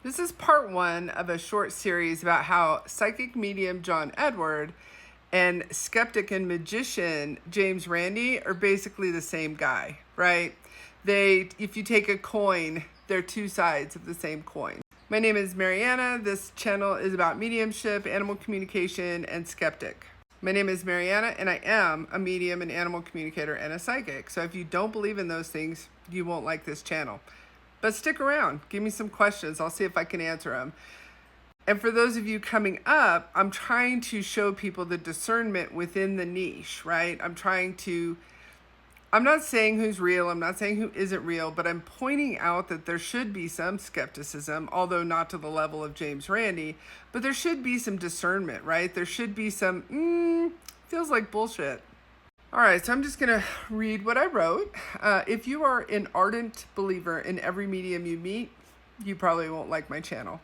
This is part one of a short series about how psychic medium John Edward and skeptic and magician James Randi are basically the same guy, right? If you take a coin, they're two sides of the same coin. My name is Mariana. This channel is about mediumship, animal communication, and skeptic. My name is Mariana, and I am a medium, an animal communicator, and a psychic. So if you don't believe in those things, you won't like this channel. But stick around. Give me some questions. I'll see if I can answer them. And for those of you coming up, I'm trying to show people the discernment within the niche, right? I'm not saying who's real. I'm not saying who isn't real, but I'm pointing out that there should be some skepticism, although not to the level of James Randi, but there should be some discernment, right? There should be some, feels like bullshit. All right, so I'm just going to read what I wrote. If you are an ardent believer in every medium you meet, you probably won't like my channel.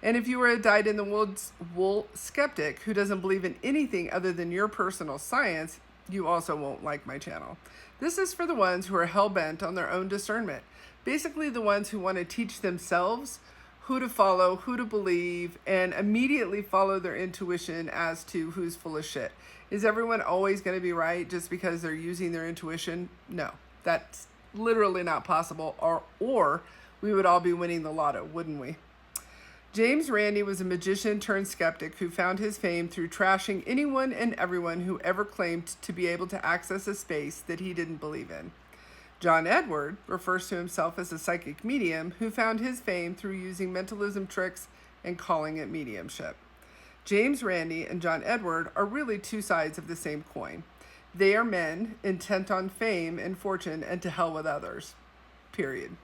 And if you are a dyed-in-the-wool skeptic who doesn't believe in anything other than your personal science, you also won't like my channel. This is for the ones who are hell-bent on their own discernment. Basically the ones who want to teach themselves who to follow, who to believe, and immediately follow their intuition as to who's full of shit. Is everyone always going to be right just because they're using their intuition? No, that's literally not possible, or we would all be winning the lotto, wouldn't we? James Randi was a magician turned skeptic who found his fame through trashing anyone and everyone who ever claimed to be able to access a space that he didn't believe in. John Edward refers to himself as a psychic medium who found his fame through using mentalism tricks and calling it mediumship. James Randi and John Edward are really two sides of the same coin. They are men intent on fame and fortune and to hell with others. Period.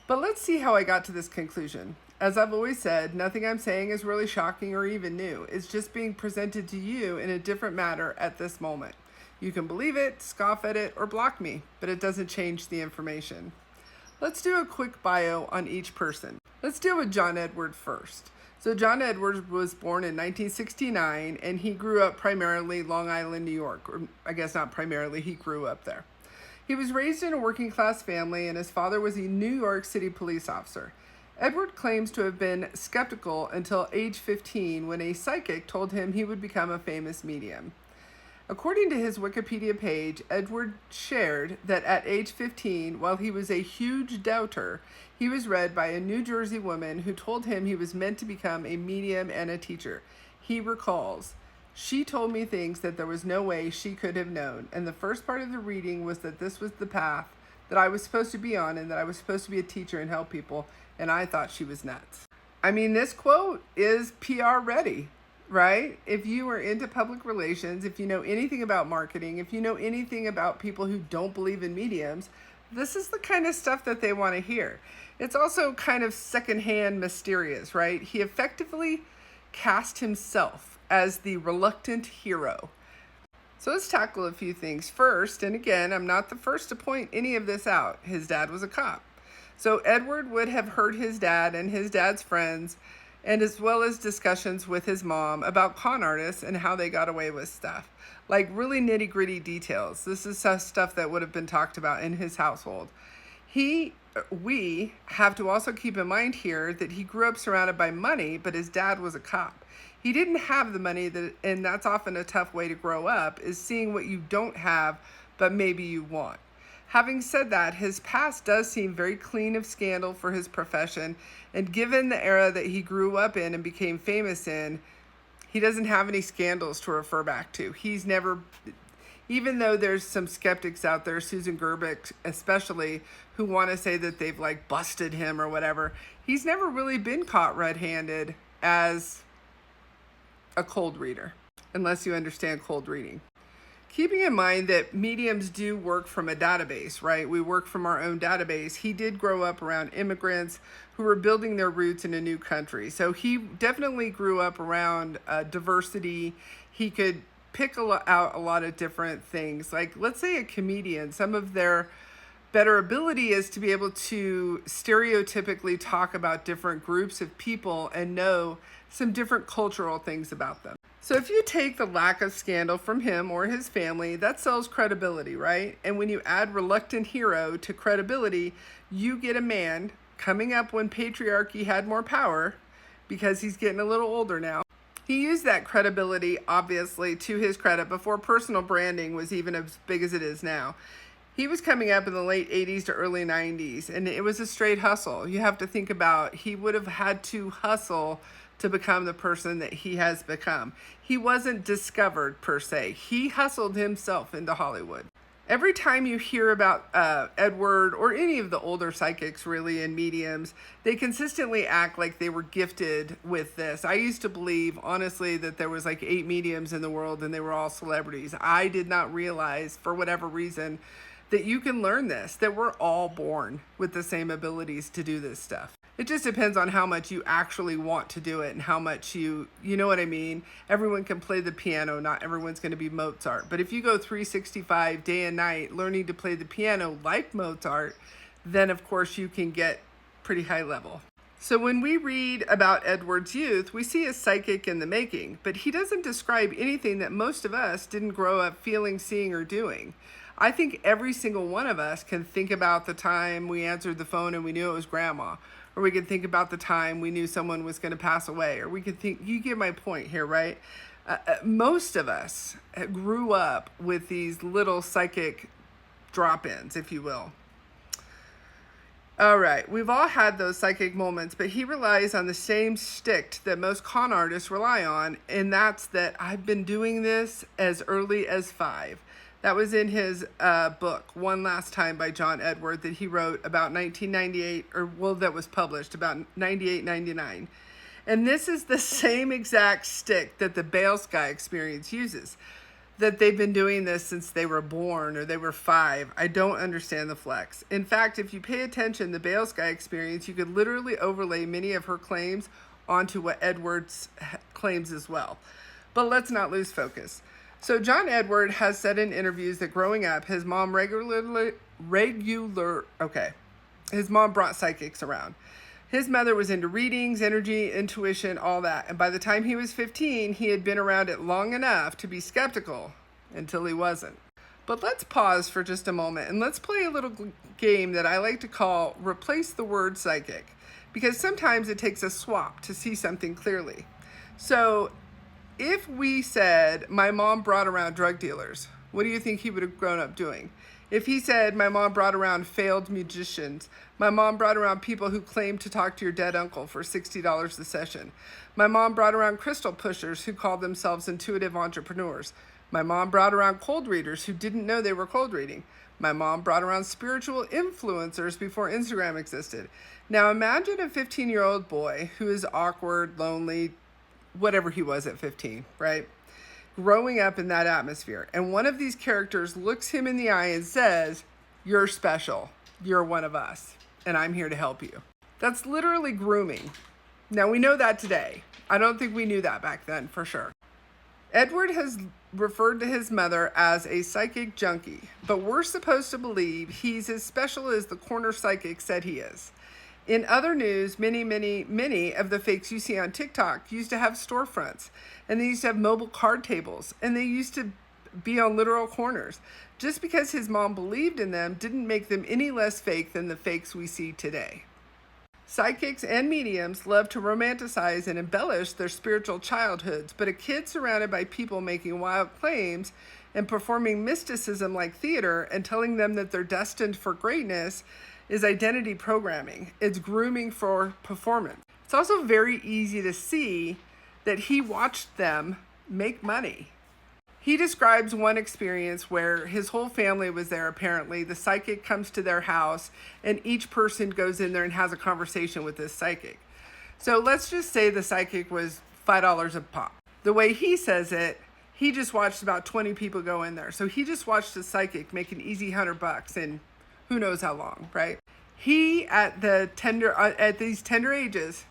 But let's see how I got to this conclusion. As I've always said, nothing I'm saying is really shocking or even new. It's just being presented to you in a different manner at this moment. You can believe it, scoff at it, or block me, but it doesn't change the information. Let's do a quick bio on each person. Let's deal with John Edward first. So John Edward was born in 1969, and he grew up primarily Long Island, New York. Or I guess not primarily, he grew up there. He was raised in a working class family, and his father was a New York City police officer. Edward claims to have been skeptical until age 15 when a psychic told him he would become a famous medium. According to his Wikipedia page, Edward shared that at age 15, while he was a huge doubter, he was read by a New Jersey woman who told him he was meant to become a medium and a teacher. He recalls, "She told me things that there was no way she could have known, and the first part of the reading was that this was the path that I was supposed to be on and that I was supposed to be a teacher and help people, and I thought she was nuts." I mean, this quote is PR ready. Right? If you are into public relations, if you know anything about marketing, if you know anything about people who don't believe in mediums, this is the kind of stuff that they want to hear. It's also kind of secondhand mysterious, right? He effectively cast himself as the reluctant hero. So let's tackle a few things first. And again, I'm not the first to point any of this out. His dad was a cop. So Edward would have heard his dad and his dad's friends, and as well as discussions with his mom about con artists and how they got away with stuff. Like really nitty-gritty details. This is stuff that would have been talked about in his household. We have to also keep in mind here that he grew up surrounded by money, but his dad was a cop. He didn't have the money, and that's often a tough way to grow up, is seeing what you don't have, but maybe you want. Having said that, his past does seem very clean of scandal for his profession, and given the era that he grew up in and became famous in, he doesn't have any scandals to refer back to. He's never, even though there's some skeptics out there, Susan Gerbic especially, who want to say that they've like busted him or whatever, he's never really been caught red-handed as a cold reader, unless you understand cold reading. Keeping in mind that mediums do work from a database, right? We work from our own database. He did grow up around immigrants who were building their roots in a new country. So he definitely grew up around diversity. He could pick out a lot of different things. Like, let's say a comedian, some of their better ability is to be able to stereotypically talk about different groups of people and know some different cultural things about them. So if you take the lack of scandal from him or his family, that sells credibility, right? And when you add reluctant hero to credibility, you get a man coming up when patriarchy had more power, because he's getting a little older now. He used that credibility, obviously, to his credit before personal branding was even as big as it is now. He was coming up in the late 80s to early 90s, and it was a straight hustle. You have to think about, he would have had to hustle to become the person that he has become. He wasn't discovered, per se. He hustled himself into Hollywood. Every time you hear about Edward or any of the older psychics, really, and mediums, they consistently act like they were gifted with this. I used to believe, honestly, that there was like 8 mediums in the world and they were all celebrities. I did not realize, for whatever reason, that you can learn this, that we're all born with the same abilities to do this stuff. It just depends on how much you actually want to do it and how much you know what I mean? Everyone can play the piano, not everyone's going to be Mozart. But if you go 365 day and night learning to play the piano like Mozart, then of course you can get pretty high level. So when we read about Edward's youth, we see a psychic in the making, but he doesn't describe anything that most of us didn't grow up feeling, seeing, or doing. I think every single one of us can think about the time we answered the phone and we knew it was grandma. Or we could think about the time we knew someone was going to pass away. Or we could think, you get my point here, right? Most of us grew up with these little psychic drop-ins, if you will. All right, we've all had those psychic moments, but he relies on the same shtick that most con artists rely on, and that's that I've been doing this as early as 5. That was in his book, One Last Time by John Edward, that he wrote about 1998, that was published about 98, 99. And this is the same exact stick that the Bale Sky experience uses, that they've been doing this since they were born or they were 5. I don't understand the flex. In fact, if you pay attention, the Bale Sky experience, you could literally overlay many of her claims onto what Edward's claims as well. But let's not lose focus. So John Edward has said in interviews that growing up, his mom his mom brought psychics around. His mother was into readings, energy, intuition, all that. And by the time he was 15, he had been around it long enough to be skeptical until he wasn't. But let's pause for just a moment and let's play a little game that I like to call replace the word psychic, because sometimes it takes a swap to see something clearly. So if we said, my mom brought around drug dealers, what do you think he would have grown up doing? If he said, my mom brought around failed musicians, my mom brought around people who claimed to talk to your dead uncle for $60 a session, my mom brought around crystal pushers who called themselves intuitive entrepreneurs, my mom brought around cold readers who didn't know they were cold reading, my mom brought around spiritual influencers before Instagram existed. Now imagine a 15-year-old boy who is awkward, lonely, whatever he was at 15, right? Growing up in that atmosphere. And one of these characters looks him in the eye and says, you're special. You're one of us. And I'm here to help you. That's literally grooming. Now we know that today. I don't think we knew that back then for sure. Edward has referred to his mother as a psychic junkie, but we're supposed to believe he's as special as the corner psychic said he is. In other news, many of the fakes you see on TikTok used to have storefronts, and they used to have mobile card tables, and they used to be on literal corners. Just because his mom believed in them didn't make them any less fake than the fakes we see today. Psychics and mediums love to romanticize and embellish their spiritual childhoods, but a kid surrounded by people making wild claims and performing mysticism like theater and telling them that they're destined for greatness is identity programming. It's grooming for performance. It's also very easy to see that he watched them make money. He describes one experience where his whole family was there apparently. The psychic comes to their house and each person goes in there and has a conversation with this psychic. So let's just say the psychic was $5 a pop. The way he says it, he just watched about 20 people go in there. So he just watched the psychic make an easy $100 in who knows how long, right? He at these tender ages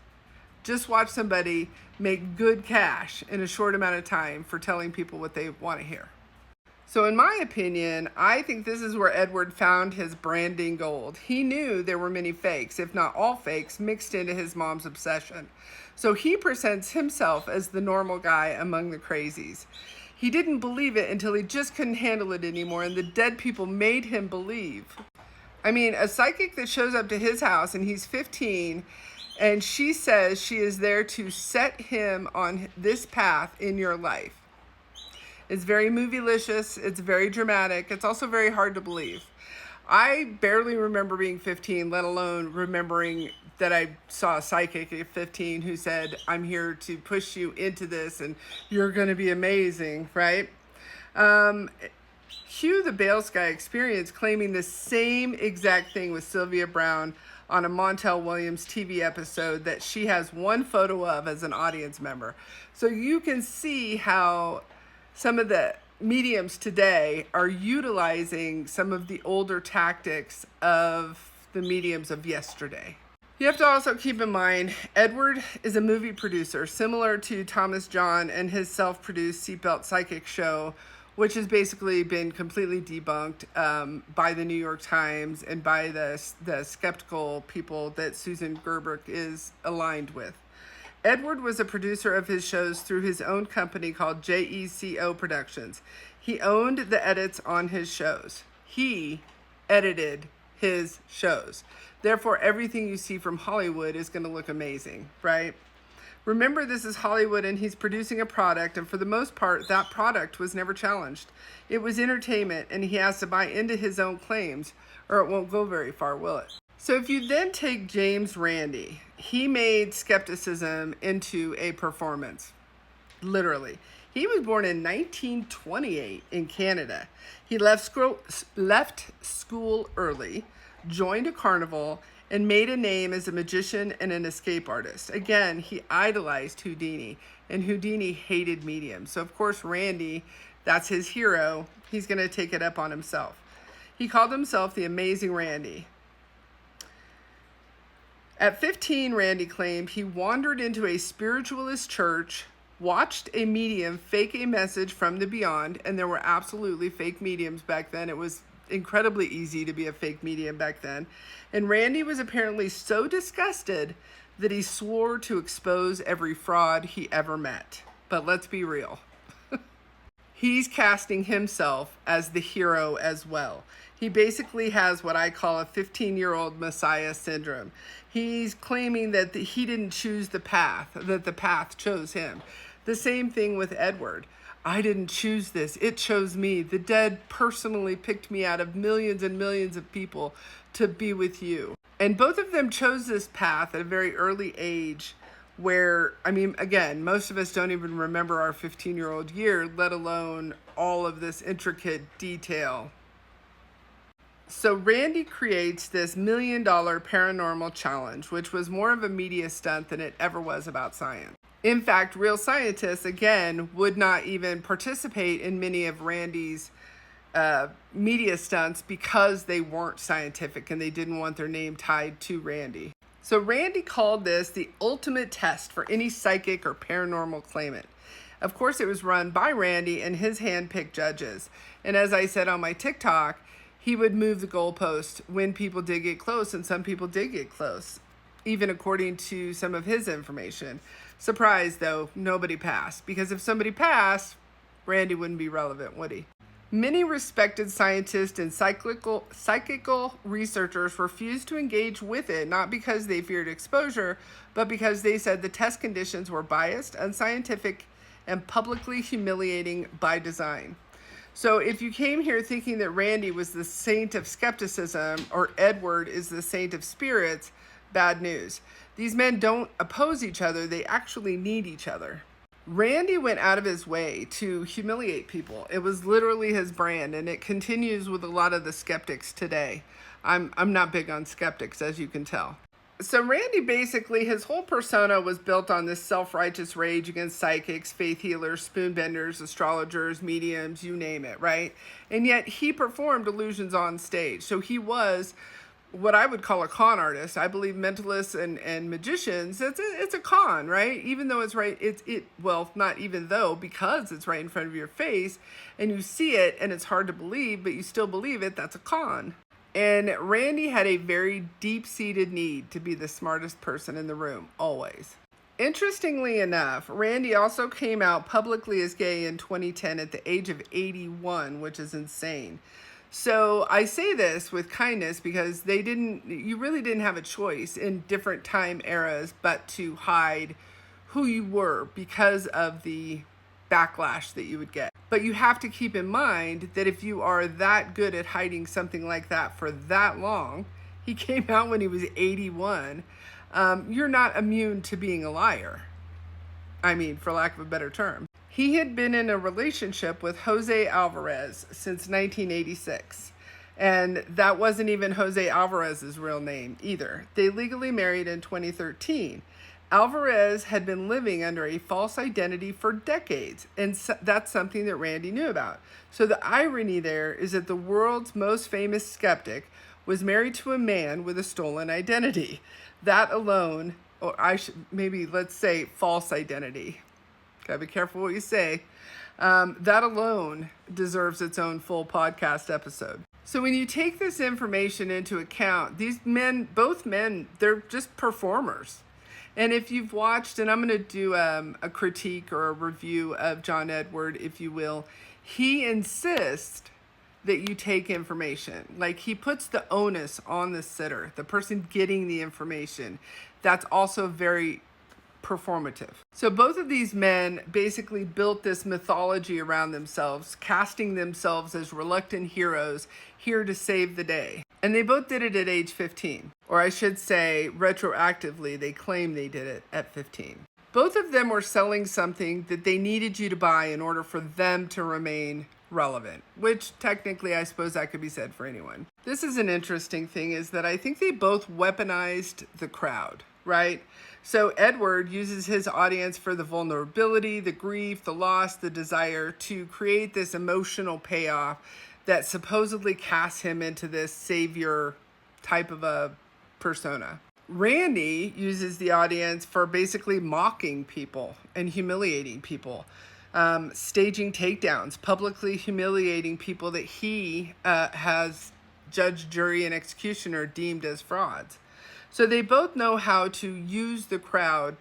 just watched somebody make good cash in a short amount of time for telling people what they want to hear. So in my opinion, I think this is where Edward found his branding gold. He knew there were many fakes, if not all fakes, mixed into his mom's obsession. So he presents himself as the normal guy among the crazies. He didn't believe it until he just couldn't handle it anymore, and the dead people made him believe. I mean, a psychic that shows up to his house and he's 15 and she says she is there to set him on this path in your life. It's very movie-licious. It's very dramatic. It's also very hard to believe. I barely remember being 15, let alone remembering that I saw a psychic at 15 who said, I'm here to push you into this and you're going to be amazing, right? Hugh the Bales guy experienced claiming the same exact thing with Sylvia Browne on a Montel Williams TV episode that she has one photo of as an audience member. So you can see how some of the mediums today are utilizing some of the older tactics of the mediums of yesterday. You have to also keep in mind, Edward is a movie producer similar to Thomas John and his self-produced Seatbelt Psychic show, which has basically been completely debunked by the New York Times and by the skeptical people that Susan Gerberg is aligned with. Edward was a producer of his shows through his own company called JECO Productions. He owned the edits on his shows. He edited his shows. Therefore, everything you see from Hollywood is going to look amazing, right? Remember, this is Hollywood and he's producing a product, and for the most part, that product was never challenged. It was entertainment, and he has to buy into his own claims, or it won't go very far, will it? So if you then take James Randi, he made skepticism into a performance, literally. He was born in 1928 in Canada. He left school early, joined a carnival, and made a name as a magician and an escape artist. Again, he idolized Houdini, and Houdini hated mediums. So of course, Randi, that's his hero. He's going to take it up on himself. He called himself the Amazing Randi. At 15, Randi claimed he wandered into a spiritualist church, watched a medium fake a message from the beyond, and there were absolutely fake mediums back then. It was incredibly easy to be a fake medium back then. And Randi was apparently so disgusted that he swore to expose every fraud he ever met. But let's be real. He's casting himself as the hero as well. He basically has what I call a 15-year-old Messiah syndrome. He's claiming that he didn't choose the path, that the path chose him. The same thing with Edward. I didn't choose this. It chose me. The dead personally picked me out of millions and millions of people to be with you. And both of them chose this path at a very early age where, I mean, again, most of us don't even remember our 15-year-old year, let alone all of this intricate detail. So Randi creates this $1 million paranormal challenge, which was more of a media stunt than it ever was about science. In fact, real scientists, again, would not even participate in many of Randi's media stunts because they weren't scientific and they didn't want their name tied to Randi. So Randi called this the ultimate test for any psychic or paranormal claimant. Of course, it was run by Randi and his hand-picked judges. And as I said on my TikTok, he would move the goalpost when people did get close, and some people did get close, even according to some of his information. Surprise, though, nobody passed. Because if somebody passed, Randi wouldn't be relevant, would he? Many respected scientists and psychical researchers refused to engage with it, not because they feared exposure, but because they said the test conditions were biased, unscientific, and publicly humiliating by design. So if you came here thinking that Randi was the saint of skepticism or Edward is the saint of spirits, bad news. These men don't oppose each other, they actually need each other. Randi went out of his way to humiliate people. It was literally his brand, and it continues with a lot of the skeptics today. I'm not big on skeptics, as you can tell. So Randi basically, his whole persona was built on this self-righteous rage against psychics, faith healers, spoonbenders, astrologers, mediums, you name it, right? And yet he performed illusions on stage. So he was what I would call a con artist. I believe mentalists and magicians, it's a con, right? Even though it's right, well, not even though, because it's right in front of your face and you see it and it's hard to believe, but you still believe it, that's a con. And Randi had a very deep-seated need to be the smartest person in the room, always. Interestingly enough, Randi also came out publicly as gay in 2010 at the age of 81, which is insane. So I say this with kindness because you really didn't have a choice in different time eras but to hide who you were because of the backlash that you would get. But you have to keep in mind that if you are that good at hiding something like that for that long, he came out when he was 81, you're not immune to being a liar. I mean, for lack of a better term. He had been in a relationship with Jose Alvarez since 1986. And that wasn't even Jose Alvarez's real name either. They legally married in 2013. Alvarez had been living under a false identity for decades, and that's something that Randi knew about. So the irony there is that the world's most famous skeptic was married to a man with a stolen identity. That alone, let's say false identity. Gotta be careful what you say. That alone deserves its own full podcast episode. So when you take this information into account, these men, both men, they're just performers. And if you've watched, and I'm going to do a critique or a review of John Edward, if you will, he insists that you take information. Like, he puts the onus on the sitter, the person getting the information. That's also very performative. So both of these men basically built this mythology around themselves, casting themselves as reluctant heroes here to save the day. And they both did it at age 15. Or I should say, retroactively, they claim they did it at 15. Both of them were selling something that they needed you to buy in order for them to remain relevant, which technically I suppose that could be said for anyone. This is an interesting thing, is that I think they both weaponized the crowd, right? So Edward uses his audience for the vulnerability, the grief, the loss, the desire to create this emotional payoff that supposedly casts him into this savior type of a persona. Randi uses the audience for basically mocking people and humiliating people, staging takedowns, publicly humiliating people that he has judge, jury, and executioner deemed as frauds. So they both know how to use the crowd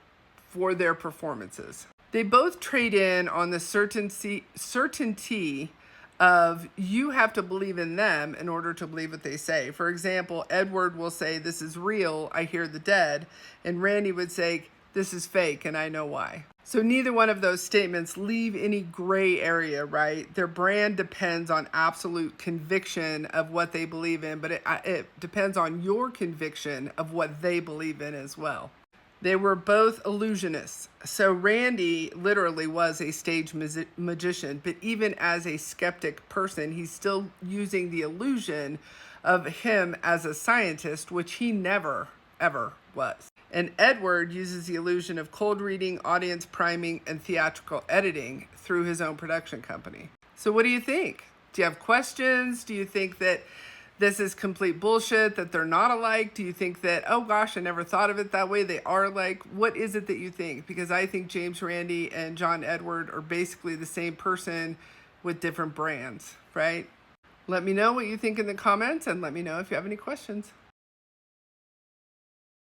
for their performances. They both trade in on the certainty of you have to believe in them in order to believe what they say. For example, Edward will say, "This is real, I hear the dead," and Randi would say, "This is fake, and I know why." So neither one of those statements leave any gray area, right? Their brand depends on absolute conviction of what they believe in, but it depends on your conviction of what they believe in as well. They were both illusionists. So Randi literally was a stage magician, but even as a skeptic person, he's still using the illusion of him as a scientist, which he never, ever was. And Edward uses the illusion of cold reading, audience priming, and theatrical editing through his own production company. So what do you think? Do you have questions? Do you think that this is complete bullshit, that they're not alike? Do you think that, oh gosh, I never thought of it that way, they are alike? What is it that you think? Because I think James Randi and John Edward are basically the same person with different brands, right? Let me know what you think in the comments, and let me know if you have any questions.